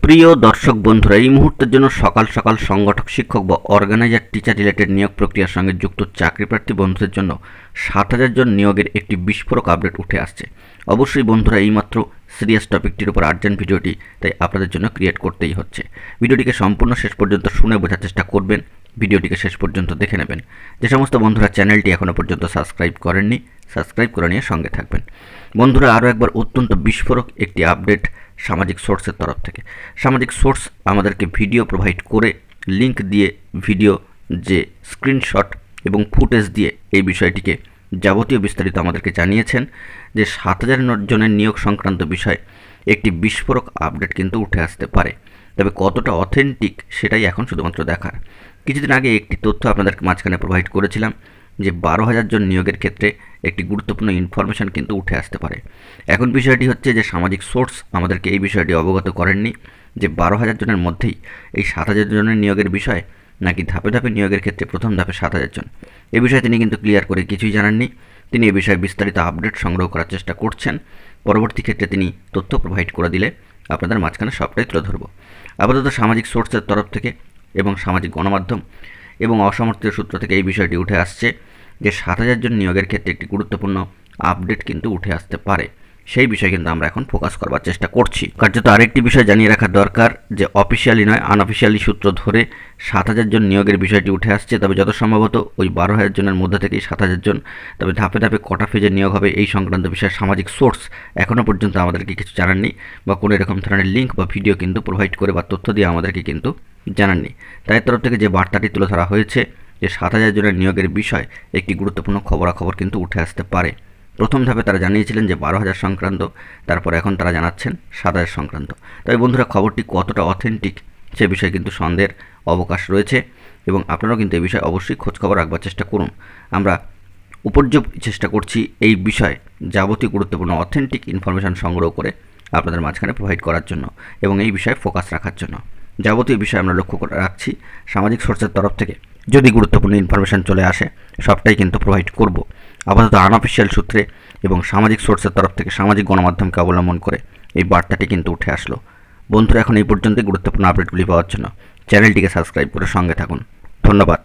প্রিয় দর্শক বন্ধুরা, এই মুহূর্তের জন্য সকাল সকাল সংগঠক শিক্ষক বা অর্গানাইজার টিচার রিলেটেড নিয়োগ প্রক্রিয়ার সঙ্গে যুক্ত চাকরি প্রার্থী বন্ধুদের জন্য ৭,০০০ জন নিয়োগের একটি বিস্ফোরক আপডেট উঠে আসছে। অবশ্যই বন্ধুরা, এইমাত্র সিরিয়াস টপিকটির উপর আর্জেন্ট ভিডিওটি তাই আপনাদের জন্য ক্রিয়েট করতেই হচ্ছে। ভিডিওটিকে সম্পূর্ণ শেষ পর্যন্ত শুনে বোঝার চেষ্টা করবেন, ভিডিওটিকে শেষ পর্যন্ত দেখে নেবেন। যে সমস্ত বন্ধুরা চ্যানেলটি এখনও পর্যন্ত সাবস্ক্রাইব করেননি, সাবস্ক্রাইব করে নিয়ে সঙ্গে থাকবেন। বন্ধুরা, আরও একবার অত্যন্ত বিস্ফোরক একটি আপডেট সামাজিক সোর্সের তরফ থেকে। সামাজিক সোর্স আমাদেরকে ভিডিও প্রোভাইড করে লিংক দিয়ে ভিডিও যে স্ক্রিনশট এবং ফুটেজ দিয়ে এই বিষয়টিকে যাবতীয় বিস্তারিত আমাদেরকে জানিয়েছেন যে ৭,০০০ জনের নিয়োগ সংক্রান্ত বিষয়ে একটি বিস্ফোরক আপডেট কিন্তু উঠে আসতে পারে। তবে কতটা অথেন্টিক সেটাই এখন শুধুমাত্র দেখার। কিছুদিন আগে একটি তথ্য আপনাদের মাঝখানে প্রোভাইড করেছিলাম যে ১২,০০০ জন নিয়োগের ক্ষেত্রে একটি গুরুত্বপূর্ণ ইনফরমেশান কিন্তু উঠে আসতে পারে। এখন বিষয়টি হচ্ছে যে সামাজিক সোর্স আমাদেরকে এই বিষয়টি অবগত করেননি যে ১২,০০০ জনের মধ্যেই এই ৭,০০০ জনের নিয়োগের বিষয়, নাকি ধাপে ধাপে নিয়োগের ক্ষেত্রে প্রথম ধাপে ৭,০০০ জন। এ বিষয়ে তিনি কিন্তু ক্লিয়ার করে কিছুই জানাননি। তিনি এ বিষয়ে বিস্তারিত আপডেট সংগ্রহ করার চেষ্টা করছেন। পরবর্তী ক্ষেত্রে তিনি তথ্য প্রোভাইড করে দিলে আপনাদের মাঝখানে সবটাই তুলে ধরব। আপাতত সামাজিক সোর্সের তরফ থেকে এবং সামাজিক গণমাধ্যম এবং অসমর্থিত সূত্র থেকে এই বিষয়টি উঠে আসছে যে ৭,০০০ জন নিয়োগের ক্ষেত্রে একটি গুরুত্বপূর্ণ আপডেট কিন্তু উঠে আসতে পারে। সেই বিষয়ে কিন্তু আমরা এখন ফোকাস করবার চেষ্টা করছি। কার্যত আরেকটি বিষয় জানিয়ে রাখা দরকার যে অফিসিয়ালি নয়, আনঅফিসিয়ালি সূত্র ধরে ৭,০০০ জন নিয়োগের বিষয়টি উঠে আসছে। তবে যত সম্ভবত ওই ১২,০০০ জনের মধ্যে থেকেই ৭,০০০ জন। তবে ধাপে ধাপে কটা ফেজে নিয়োগ হবে এই সংক্রান্ত বিষয়ে সামাজিক সোর্স এখনও পর্যন্ত আমাদেরকে কিছু জানাননি বা কোনো এরকম ধরনের লিঙ্ক বা ভিডিও কিন্তু প্রোভাইড করে বা তথ্য দিয়ে আমাদেরকে কিন্তু জানাননি। তাদের তরফ থেকে যে বার্তাটি তুলে ধরা হয়েছে যে ৭,০০০ জনের নিয়োগের বিষয় একটি গুরুত্বপূর্ণ খবরাখবর কিন্তু উঠে আসতে পারে। প্রথম ধাপে তারা জানিয়েছিলেন যে ১২,০০০ সংক্রান্ত, তারপর এখন তারা জানাচ্ছেন ৭,০০০ সংক্রান্ত। তবে বন্ধুরা, খবরটি কতটা অথেন্টিক সে বিষয়ে কিন্তু সন্দেহের অবকাশ রয়েছে এবং আপনারাও কিন্তু এই বিষয়ে অবশ্যই খোঁজখবর রাখবার চেষ্টা করুন। আমরা উপর্যুপ চেষ্টা করছি এই বিষয়ে যাবতীয় গুরুত্বপূর্ণ অথেন্টিক ইনফরমেশান সংগ্রহ করে আপনাদের মাঝখানে প্রোভাইড করার জন্য এবং এই বিষয়ে ফোকাস রাখার জন্য। যাবতীয় বিষয় আমরা লক্ষ্য করে রাখছি। সামাজিক সোর্সের তরফ থেকে যদি গুরুত্বপূর্ণ ইনফরমেশান চলে আসে সবটাই কিন্তু প্রোভাইড করব। আপাতত আনঅফিসিয়াল সূত্রে এবং সামাজিক সোর্সের তরফ থেকে সামাজিক গণমাধ্যমকে অবলম্বন করে এই বার্তাটি কিন্তু উঠে আসলো। বন্ধুরা, এখন এই পর্যন্তই। গুরুত্বপূর্ণ আপডেটগুলি পাওয়ার জন্য চ্যানেলটিকে সাবস্ক্রাইব করে সঙ্গে থাকুন। ধন্যবাদ।